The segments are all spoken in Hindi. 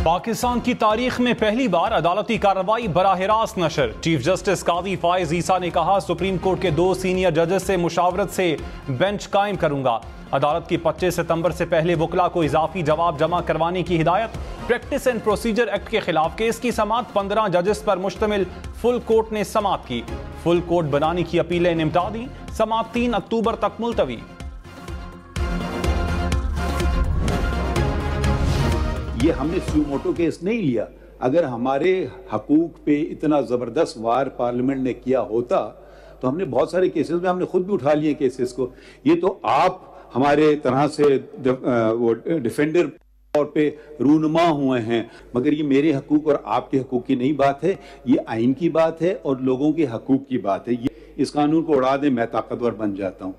पाकिस्तान की तारीख में पहली बार अदालती कार्रवाई बराह रास्त नशर। चीफ जस्टिस काजी फायज ईसा ने कहा, सुप्रीम कोर्ट के 2 सीनियर जजेस से मुशावरत से बेंच कायम करूंगा। अदालत की 25 सितंबर से पहले वकला को इजाफी जवाब जमा करवाने की हिदायत। प्रैक्टिस एंड प्रोसीजर एक्ट के खिलाफ केस की समाअत 15 जजेस पर मुश्तमिल फुल कोर्ट ने समाअत की। फुल कोर्ट बनाने की अपीलें निपटा दी। समाअत 3 अक्टूबर तक मुलतवी। ये हमने सुमोटो केस नहीं लिया। अगर हमारे हकूक पे इतना जबरदस्त वार पार्लियामेंट ने किया होता तो हमने बहुत सारे केसेस में हमने खुद भी उठा लिए केसेस को। ये तो आप हमारे तरह से वो डिफेंडर तौर पे रूनुमा हुए हैं, मगर ये मेरे हकूक और आपके हकूक की नहीं बात है, ये आइन की बात है और लोगों के हकूक की बात है। ये इस कानून को उड़ा दें, मैं ताकतवर बन जाता हूँ,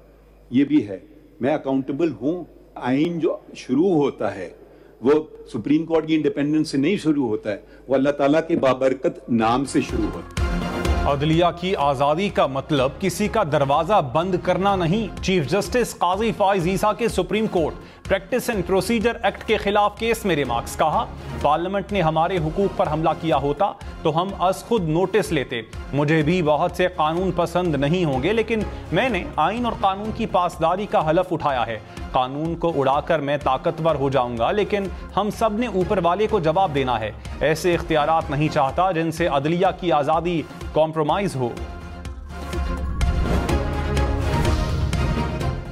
ये भी है, मैं अकाउंटेबल हूँ। आइन जो शुरू होता है वो सुप्रीम कोर्ट की इंडिपेंडेंस से नहीं शुरू होता है, वो अल्लाह ताला के बाबरकत नाम से शुरू होता है। अदलिया की आजादी का मतलब किसी का दरवाजा बंद करना नहीं। चीफ जस्टिस काजी फायज ईसा के supreme court practice and procedure act के खिलाफ केस में रिमार्क्स। कहा, पार्लियामेंट ने हमारे हुकूक पर हमला किया होता तो हम अज खुद नोटिस लेते। मुझे भी बहुत से कानून पसंद नहीं होंगे, लेकिन मैंने आइन और कानून की पासदारी का हलफ उठाया है। कानून को उड़ाकर मैं ताकतवर हो जाऊंगा, लेकिन हम सब ने ऊपर वाले को जवाब देना है। ऐसे इख्तियारात नहीं चाहता जिनसे अदलिया की आजादी कॉम्प्रोमाइज हो।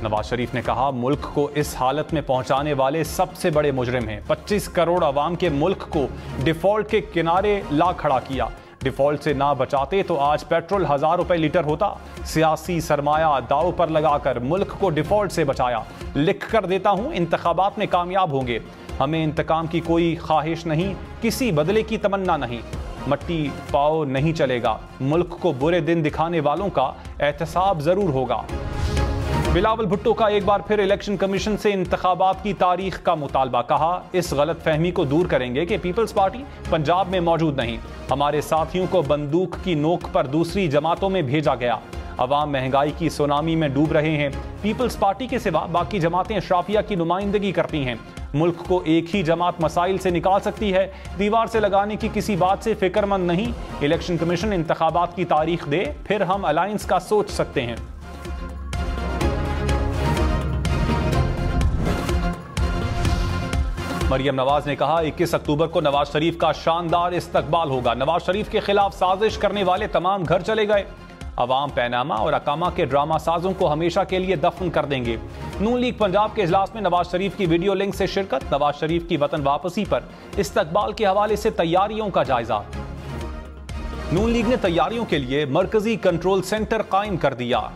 नवाज शरीफ ने कहा, मुल्क को इस हालत में पहुंचाने वाले सबसे बड़े मुजरिम हैं। 25 करोड़ अवाम के मुल्क को डिफॉल्ट के किनारे ला खड़ा किया। डिफॉल्ट से ना बचाते तो आज पेट्रोल 1000 रुपए लीटर होता। सियासी सरमाया दाव पर लगाकर मुल्क को डिफॉल्ट से बचाया। लिख कर देता हूं, इंतखाबात में कामयाब होंगे। हमें इंतकाम की कोई ख्वाहिश नहीं, किसी बदले की तमन्ना नहीं। मट्टी पाओ नहीं चलेगा। मुल्क को बुरे दिन दिखाने वालों का एहतसाब जरूर होगा। बिलावल भुट्टो का एक बार फिर इलेक्शन कमीशन से इंतखाबात की तारीख का मुतालबा। कहा, इस गलत फहमी को दूर करेंगे कि पीपल्स पार्टी पंजाब में मौजूद नहीं। हमारे साथियों को बंदूक की नोक पर दूसरी जमातों में भेजा गया। अवाम महंगाई की सुनामी में डूब रहे हैं। पीपल्स पार्टी के सिवा बाकी जमातें अशराफिया की नुमाइंदगी करती हैं। मुल्क को एक ही जमात मसाइल से निकाल सकती है, दीवार से लगाने की किसी बात से फिक्रमंद नहीं। इलेक्शन कमीशन इंतखाबात की तारीख दे, फिर हम अलायंस का सोच सकते हैं। मरियम नवाज ने कहा, 21 अक्टूबर को नवाज शरीफ का शानदार इस्तकबाल होगा। नवाज शरीफ के खिलाफ साजिश करने वाले तमाम घर चले गए। अवाम पैनामा और अकामा के ड्रामा साजों को हमेशा के लिए दफन कर देंगे। नून लीग पंजाब के इजलास में नवाज शरीफ की वीडियो लिंक से शिरकत। नवाज शरीफ की वतन वापसी पर इस्तकबाल के हवाले से तैयारियों का जायजा। नून लीग ने तैयारियों के लिए मरकजी कंट्रोल सेंटर कायम कर दिया।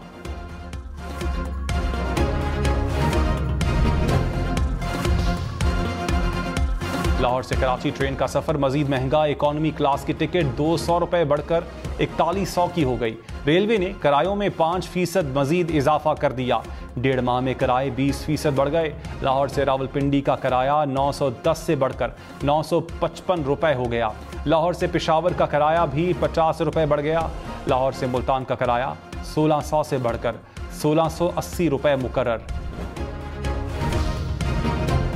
लाहौर से कराची ट्रेन का सफर मजीद महंगा। इकॉनमी क्लास की टिकट 200 रुपए बढ़कर 4100 की हो गई। रेलवे ने किरायों में 5% मजीद इजाफा कर दिया। 1.5 माह में किराए 20% बढ़ गए। लाहौर से रावलपिंडी का किराया 910 से बढ़कर 955 रुपए हो गया। लाहौर से पेशावर का किराया भी 50 रुपए बढ़ गया। लाहौर से मुल्तान का किराया 1600 से बढ़कर 1680 रुपए मुकर्रर।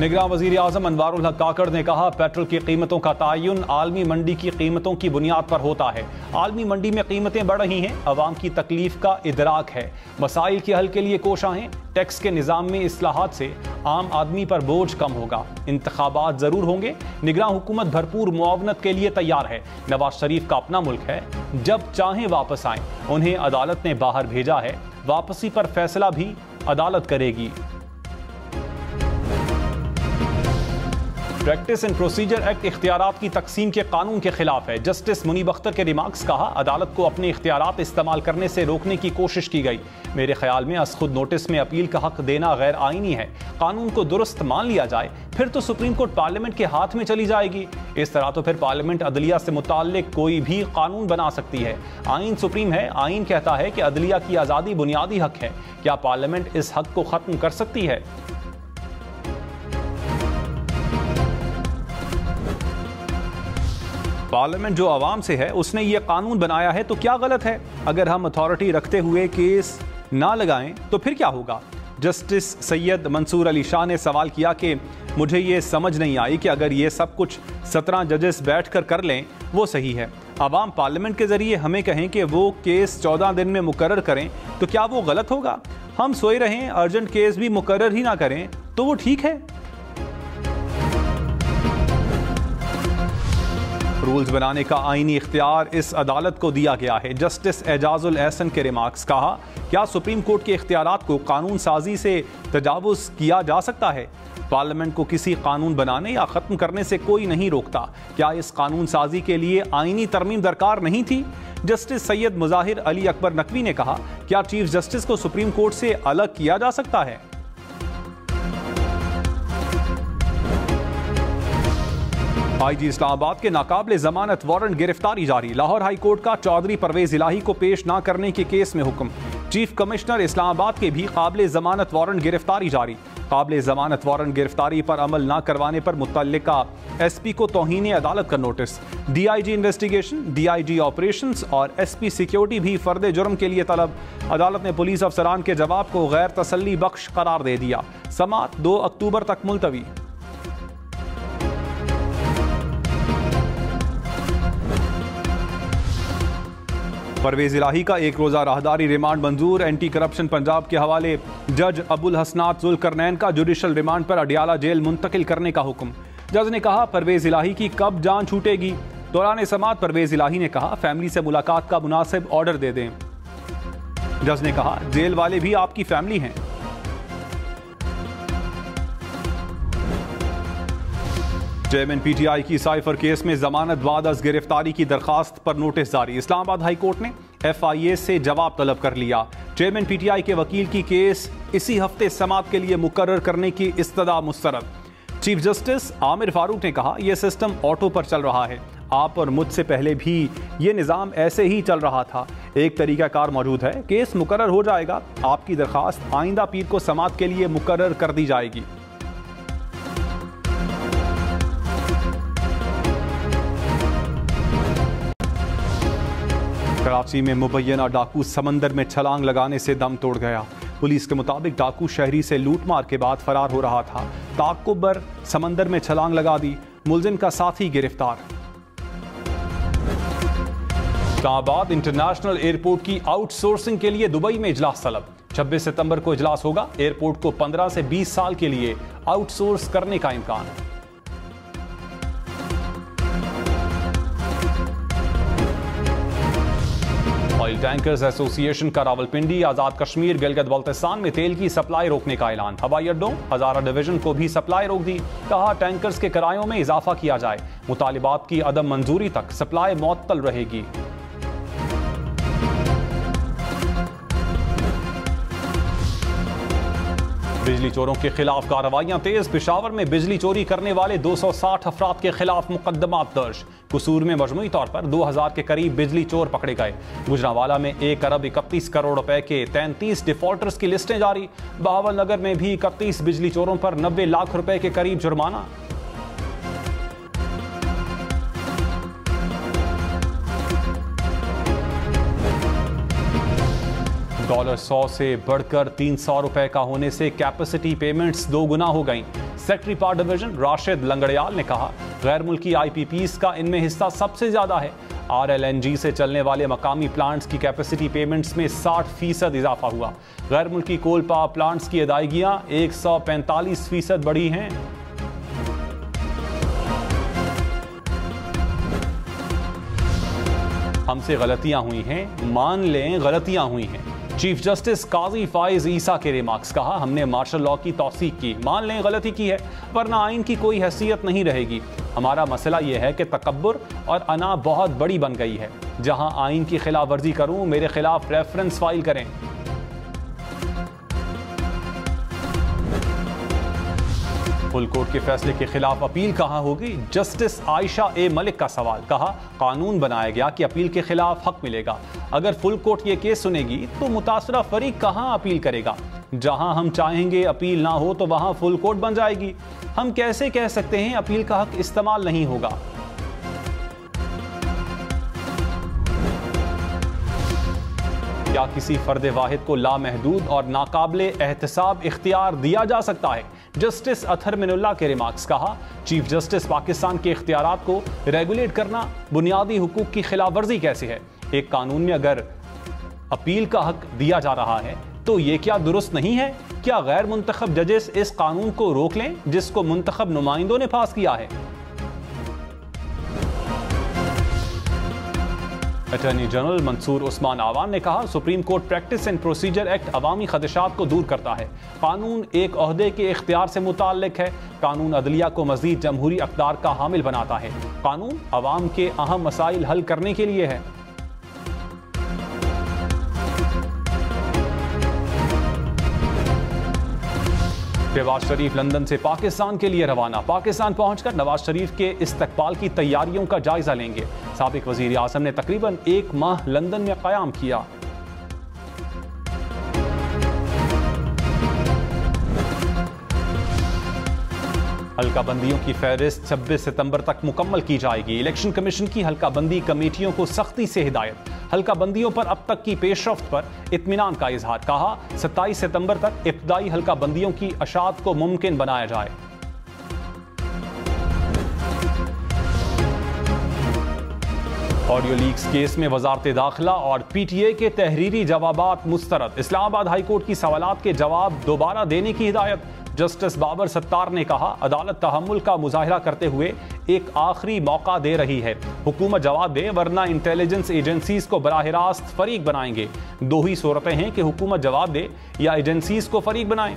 निगरान वजीर आजम अनवारुल हक काकड़ ने कहा, पेट्रोल की कीमतों का तयन आलमी मंडी की कीमतों की बुनियाद पर होता है। आलमी मंडी में कीमतें बढ़ रही हैं, अवाम की तकलीफ का इदराक है। मसाइल के हल के लिए कोशा हैं। टैक्स के निज़ाम में इस्लाहात से आम आदमी पर बोझ कम होगा। इंतखाबात जरूर होंगे। निगरान हुकूमत भरपूर मुआवनत के लिए तैयार है। नवाज शरीफ का अपना मुल्क है, जब चाहें वापस आएं। उन्हें अदालत ने बाहर भेजा है, वापसी पर फैसला भी अदालत करेगी। प्रैक्टिस एंड प्रोसीजर एक्ट इख्तियारात की तकसीम के कानून के खिलाफ है। जस्टिस मुनीब अख्तर के रिमार्क्स। कहा, अदालत को अपने इख्तियारात इस्तेमाल करने से रोकने की कोशिश की गई। मेरे ख्याल में अज खुद नोटिस में अपील का हक देना गैर आईनी है। कानून को दुरुस्त मान लिया जाए, फिर तो सुप्रीम कोर्ट पार्लियामेंट के हाथ में चली जाएगी। इस तरह तो फिर पार्लियामेंट अदलिया से मुताल्लिक कोई भी कानून बना सकती है। आइन सुप्रीम है। आइन कहता है कि अदलिया की आज़ादी बुनियादी हक है। क्या पार्लियामेंट इस हक को खत्म कर सकती है? पार्लियामेंट जो आवाम से है, उसने ये कानून बनाया है, तो क्या गलत है? अगर हम अथॉरिटी रखते हुए केस ना लगाएं तो फिर क्या होगा? जस्टिस सैयद मंसूर अली शाह ने सवाल किया कि मुझे ये समझ नहीं आई कि अगर ये सब कुछ 17 जजेस बैठकर कर लें वो सही है, अवाम पार्लियामेंट के जरिए हमें कहें कि वो केस 14 दिन में मुकर्रर करें तो क्या वो गलत होगा? हम सोए रहें, अर्जेंट केस भी मुकर्रर ही ना करें तो वो ठीक है। रूल्स बनाने का आईनी इख्तियार इस अदालत को दिया गया है। जस्टिस एजाजुल एहसन के रिमार्क्स। कहा, क्या सुप्रीम कोर्ट के इख्तियारात को कानून साजी से तजावुज किया जा सकता है? पार्लियामेंट को किसी कानून बनाने या ख़त्म करने से कोई नहीं रोकता। क्या इस कानून साजी के लिए आईनी तरमीम दरकार नहीं थी? जस्टिस सैयद मुजाहिर अली अकबर नकवी ने कहा, क्या चीफ जस्टिस को सुप्रीम कोर्ट से अलग किया जा सकता है? आईजी इस्लामाबाद के नाकाबिले जमानत वारंट गिरफ्तारी जारी। लाहौर हाई कोर्ट का चौधरी परवेज इलाही को पेश न करने के केस में हुक्म। चीफ कमिश्नर इस्लामाबाद के भी काबिले जमानत वारंट गिरफ्तारी जारी। काबिले जमानत वारंट गिरफ्तारी पर अमल न करवाने पर मुतल्लिका एसपी को तौहीन अदालत का notice. DIG investigation, DIG operations और एसपी सिक्योरिटी भी फर्द जुर्म के लिए तलब। अदालत ने पुलिस अफसरान के जवाब को गैर तसल्ली बख्श करार दे दिया। समाअत 2 अक्टूबर तक मुलतवी। परवेज इलाही का एक रोजा राहदारी रिमांड मंजूर। एंटी करप्शन पंजाब के हवाले जज अबुल हसनात जुल्करनैन का जुडिशल रिमांड पर अडियाला जेल मुंतकिल करने का हुक्म। जज ने कहा, परवेज इलाही की कब जान छूटेगी? दौरान समाअत परवेज इलाही ने कहा, फैमिली से मुलाकात का मुनासिब ऑर्डर दे दें। जज ने कहा, जेल वाले भी आपकी फैमिली हैं। चेयरमैन पीटीआई की साइफर केस में जमानत बाद अज गिरफ्तारी की दरखास्त पर नोटिस जारी। इस्लामाबाद हाई कोर्ट ने एफआईए से जवाब तलब कर लिया। चेयरमैन पीटीआई के वकील की केस इसी हफ्ते समाअत के लिए मुकर्रर करने की इस्तदा मुस्तरद। चीफ जस्टिस आमिर फारूक ने कहा, यह सिस्टम ऑटो पर चल रहा है। आप और मुझसे पहले भी ये निज़ाम ऐसे ही चल रहा था। एक तरीकाकार मौजूद है, केस मुकर्रर हो जाएगा। आपकी दरखास्त आइंदा पीर को समाअत के लिए मुकर्रर कर दी जाएगी। कराची में मुबैना डाकू समंदर में छलांग लगाने से दम तोड़ गया। पुलिस के मुताबिक डाकू शहरी से लूटमार के बाद फरार हो रहा था। ताक़ुबर समंदर में छलांग लगा दी। मुलजिम का साथी गिरफ्तार। इस्लामाबाद इंटरनेशनल एयरपोर्ट की आउटसोर्सिंग के लिए दुबई में इजलास तलब। 26 सितंबर को इजलास होगा। एयरपोर्ट को 15 से 20 साल के लिए आउटसोर्स करने का इम्कान। ऑयल टैंकर्स एसोसिएशन का रावलपिंडी, आजाद कश्मीर, गिलगित बल्तिस्तान में तेल की सप्लाई रोकने का ऐलान। हवाई अड्डों, हजारा डिवीजन को भी सप्लाई रोक दी। कहा, टैंकर्स के किरायों में इजाफा किया जाए। मुतालिबात की अदम मंजूरी तक सप्लाई मुअत्तल रहेगी। बिजली चोरों के खिलाफ कार्रवाइयां तेज। पेशावर में बिजली चोरी करने वाले 260 अफराद के खिलाफ मुकदमात दर्ज। कसूर में मजमूई तौर पर 2000 के करीब बिजली चोर पकड़े गए। गुजरांवाला में 1 अरब 31 करोड़ रुपए के 33 डिफॉल्टर्स की लिस्टें जारी। बहावलनगर में भी 31 बिजली चोरों पर 90 लाख रुपए के करीब जुर्माना। $100 से बढ़कर 300 रुपए का होने से कैपेसिटी पेमेंट्स 2 गुना हो गई। Secretary power division Rashid Langrial ने कहा, गैर मुल्की आईपीपीज का इनमें हिस्सा सबसे ज्यादा है। आरएलएनजी से चलने वाले मकामी प्लांट्स की कैपेसिटी पेमेंट्स में 60% इजाफा हुआ। गैर मुल्की कोल पावर प्लांट्स की अदायगियां 145% बढ़ी हैं। हमसे गलतियां हुई हैं, मान लें गलतियां हुई हैं। चीफ जस्टिस काजी फाइज ईसा के रिमार्क्स। कहा, हमने मार्शल लॉ की तौसीक की, मान लें गलती की है, वरना आइन की कोई हैसियत नहीं रहेगी। हमारा मसला यह है कि तकब्बुर और अना बहुत बड़ी बन गई है। जहां आइन की खिलाफ वर्जी करूं, मेरे खिलाफ रेफरेंस फाइल करें। फुल कोर्ट के फैसले के खिलाफ अपील कहां होगी? जस्टिस आयशा ए मलिक का सवाल। कहा, कानून बनाया गया कि अपील के खिलाफ हक मिलेगा। अगर फुल कोर्ट ये केस सुनेगी तो मुतासरा फरीक कहां अपील करेगा? जहां हम चाहेंगे अपील ना हो तो वहां फुल कोर्ट बन जाएगी। हम कैसे कह सकते हैं अपील का हक इस्तेमाल नहीं होगा? क्या किसी फर्द वाहिद को लामहदूद और नाकाबिले एहतसाब इख्तियार दिया जा सकता है? जस्टिस अतहर मिनुल्लाह के रिमार्क्स। कहा, चीफ जस्टिस पाकिस्तान के इख्तियारात को रेगुलेट करना बुनियादी हुकूक की खिलाफ वर्जी कैसे है? एक कानून में अगर अपील का हक दिया जा रहा है तो ये क्या दुरुस्त नहीं है? क्या गैर मुंतखब जजेस इस कानून को रोक लें जिसको मुंतखब नुमाइंदों ने पास किया है? अटॉर्नी जनरल मंसूर उस्मान आवान ने कहा, supreme court practice and procedure act अवामी खदशात को दूर करता है। कानून एक ओहदे के इख्तियार से मुताल्लिक है। कानून अदलिया को मजीद जमहूरी अख्तियार का हामिल बनाता है। कानून अवाम के अहम मसाइल हल करने के लिए है। शहबाज शरीफ लंदन से पाकिस्तान के लिए रवाना। पाकिस्तान पहुंचकर नवाज शरीफ के इस्तकबाल की तैयारियों का जायजा लेंगे। साबिक वजीर आज़म ने तकरीबन 1 माह लंदन में क़याम किया। हल्का बंदियों की फहरिस्त 26 सितंबर तक मुकम्मल की जाएगी। इलेक्शन कमीशन की हल्का बंदी कमेटियों को सख्ती से हिदायत। हल्का बंदियों पर अब तक की पेशरफ्त पर इत्मीनान का इजहार। कहा, 27 सितंबर तक इब्तदाई हल्का बंदियों की अशात को मुमकिन बनाया जाए। ऑडियो लीक्स केस में वजारत दाखिला और PTA के तहरीरी जवाबात मुस्तरद। इस्लामाबाद हाई कोर्ट की सवालात के जवाब दोबारा देने की हिदायत। जस्टिस बाबर सत्तार ने कहा, अदालत तहम्मुल का मुजाहिरा करते हुए एक आखिरी मौका दे रही है। हुकूमत जवाब दे वरना इंटेलिजेंस एजेंसीज को बराह रास्त फरीक बनाएंगे। दो ही सूरतें हैं कि हुकूमत जवाब दे या एजेंसीज को फरीक बनाएं।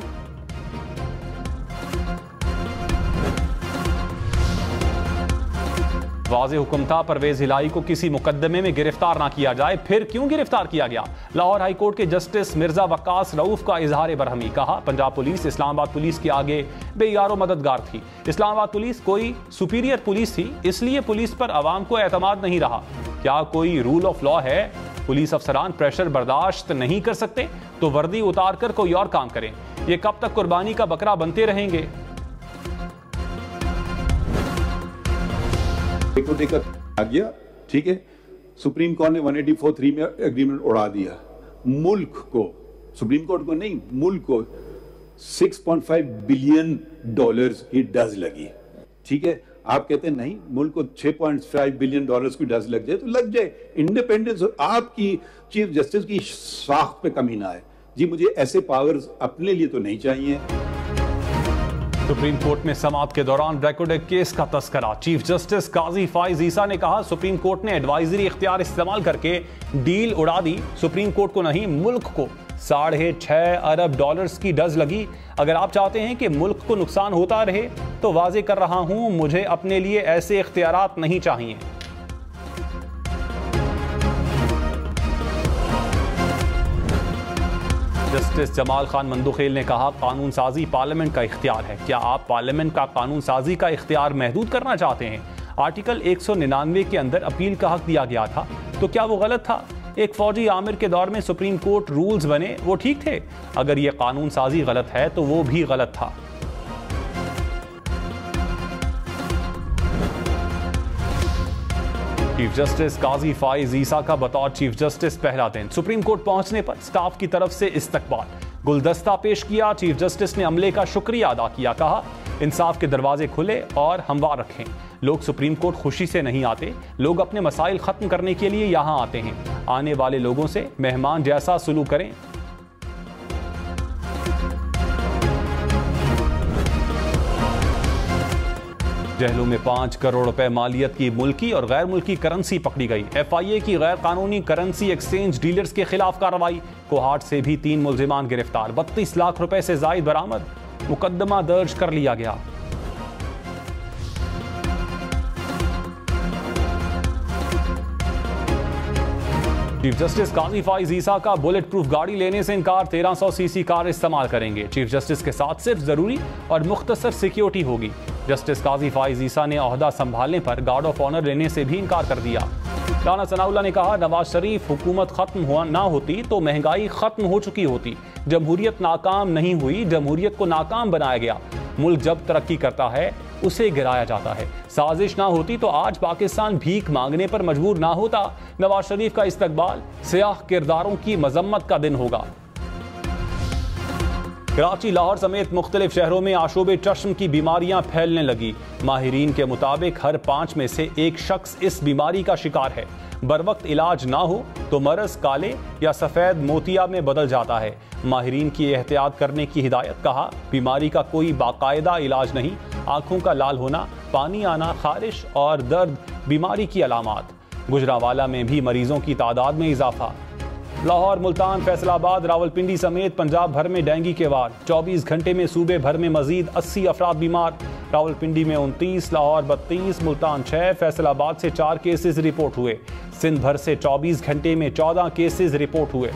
वाज़ेह हुक्म था परवेज हिलाई को किसी मुकदमे में गिरफ्तार ना किया जाए, फिर क्यों गिरफ्तार किया गया? लाहौर हाई कोर्ट के जस्टिस मिर्जा वक्कास रऊफ का इजहार बरहमी। कहा, पंजाब पुलिस इस्लामाबाद पुलिस के आगे बेयारो मददगार थी। इस्लामाबाद पुलिस कोई सुपीरियर पुलिस थी, इसलिए पुलिस पर आवाम को एतमाद नहीं रहा। क्या कोई रूल ऑफ लॉ है? पुलिस अफसरान प्रेशर बर्दाश्त नहीं कर सकते तो वर्दी उतार कर कोई और काम करें। ये कब तक कुर्बानी का बकरा बनते रहेंगे? को देकर आ गया, ठीक है। सुप्रीम कोर्ट ने 184(3) में एग्रीमेंट उड़ा दिया। मुल्क को, सुप्रीम कोर्ट को नहीं, मुल्क को $6.5 बिलियन की डज लगी, ठीक है। आप कहते हैं नहीं, मुल्क को $6.5 बिलियन की डज लग जाए तो लग जाए। इंडिपेंडेंस आपकी चीफ जस्टिस की साख पे कमी ना है जी। मुझे ऐसे पावर्स अपने लिए तो नहीं चाहिए। सुप्रीम कोर्ट में समाअत के दौरान ब्रैकोडेक केस का तस्करा। चीफ जस्टिस काजी फाइज ईसा ने कहा, सुप्रीम कोर्ट ने एडवाइजरी इख्तियार इस्तेमाल करके डील उड़ा दी। सुप्रीम कोर्ट को नहीं, मुल्क को $6.5 अरब की डज लगी। अगर आप चाहते हैं कि मुल्क को नुकसान होता रहे तो वाजे कर रहा हूं, मुझे अपने लिए ऐसे इख्तियारात नहीं चाहिए। जस्टिस जमाल खान मंदुखेल ने कहा, कानून साजी पार्लियामेंट का इख्तियार है। क्या आप पार्लियामेंट का कानून साजी का इख्तियार महदूद करना चाहते हैं? आर्टिकल 199 के अंदर अपील का हक दिया गया था, तो क्या वो गलत था? एक फौजी आमिर के दौर में सुप्रीम कोर्ट रूल्स बने, वो ठीक थे। अगर ये कानून साजी गलत है तो वो भी गलत था। चीफ जस्टिस काजी फाइज ईसा का बतौर चीफ जस्टिस पहला दिन। सुप्रीम कोर्ट पहुंचने पर स्टाफ की तरफ से इस्तकबाल, गुलदस्ता पेश किया। चीफ जस्टिस ने अमले का शुक्रिया अदा किया। कहा, इंसाफ के दरवाजे खुले और हमवार रखें। लोग सुप्रीम कोर्ट खुशी से नहीं आते, लोग अपने मसाइल खत्म करने के लिए यहां आते हैं। आने वाले लोगों से मेहमान जैसा सलूक करें। जहलू में 5 करोड़ रुपए मालियत की मुल्की और गैर मुल्की करेंसी पकड़ी गई। FIA की गैर कानूनी करेंसी एक्सचेंज डीलर्स के खिलाफ कार्रवाई। कोहाट से भी 3 मुल्जिमान गिरफ्तार। 32 लाख रुपए से जायद बरामद। मुकदमा दर्ज कर लिया गया। चीफ जस्टिस काजी फाइज ईसा का बुलेट प्रूफ गाड़ी लेने से इनकार। 1300 सीसी कार इस्तेमाल करेंगे। चीफ जस्टिस के साथ सिर्फ जरूरी और मुख्तसर सिक्योरिटी होगी। जस्टिस काजी फाइज ईसा ने ओहदा संभालने पर गार्ड ऑफ ऑनर लेने से भी इनकार कर दिया। राना सनाउल्लाह ने कहा, नवाज शरीफ हुकूमत खत्म ना होती तो महंगाई खत्म हो चुकी होती। जमहूरियत नाकाम नहीं हुई, जमहूरियत को नाकाम बनाया गया। मुल्क जब तरक्की करता है उसे गिराया जाता है। साजिश ना होती तो आज पाकिस्तान भीख मांगने पर मजबूर ना होता। नवाज शरीफ का इस्तकबाल सियाह किरदारों की मजम्मत का दिन होगा। कराची, लाहौर समेत मुख्तलिफ शहरों में आशोबे चश्म की बीमारियां फैलने लगी। माहिरीन के मुताबिक हर 5 में से एक शख्स इस बीमारी का शिकार है। बरवक्त इलाज ना हो तो मरज काले या सफ़ेद मोतिया में बदल जाता है। माहिरीन की एहतियात करने की हिदायत। कहा, बीमारी का कोई बाकायदा इलाज नहीं। आंखों का लाल होना, पानी आना, खारिश और दर्द बीमारी की अलामात। गुजरावाला में भी मरीजों की तादाद में इजाफा। लाहौर, मुल्तान, फैसलाबाद, रावलपिंडी समेत पंजाब भर में डेंगू के वार। 24 घंटे में सूबे भर में मजीद 80 अफराद बीमार। रावलपिंडी में 29, लाहौर 32, मुल्तान 6, फैसलाबाद से 4 केसेस रिपोर्ट हुए। सिंध भर से 24 घंटे में 14 केसेस रिपोर्ट हुए।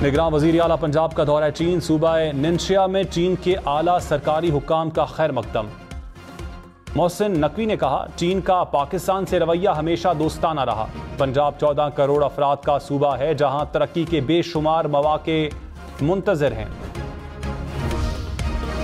निगरान वजीर आला पंजाब का दौरा चीन। सूबा निंशिया में चीन के आला सरकारी हुक्काम का खैर मकदम। मोहसिन नकवी ने कहा, चीन का पाकिस्तान से रवैया हमेशा दोस्ताना रहा। पंजाब 14 करोड़ अफराद का सूबा है जहां तरक्की के बेशुमार मौके मुंतजर हैं।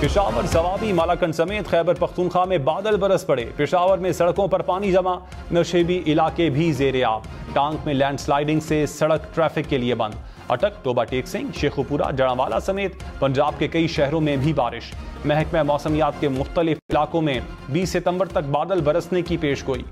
पेशावर, सवाबी, मालाकंड समेत खैबर पख्तूनख्वा में बादल बरस पड़े। पेशावर में सड़कों पर पानी जमा, नशेबी इलाके भी जेर आब। टांग में लैंडस्लाइडिंग से सड़क ट्रैफिक के लिए बंद। अटक, टोबा टेक सिंह, शेखुपुरा, जड़ावाला समेत पंजाब के कई शहरों में भी बारिश। महकमा मौसमियात के मुख्तलिफ इलाकों में 20 सितंबर तक बादल बरसने की पेशगोई।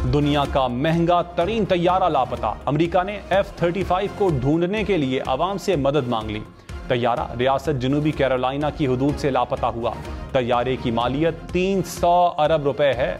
दुनिया का महंगा तरीन तैयारा लापता। अमेरिका ने F-35 को ढूंढने के लिए आवाम से मदद मांग ली। तैयारा रियासत जनूबी कैरोलिना की हुदूद से लापता हुआ। तैयारे की मालियत 300 अरब रुपए है।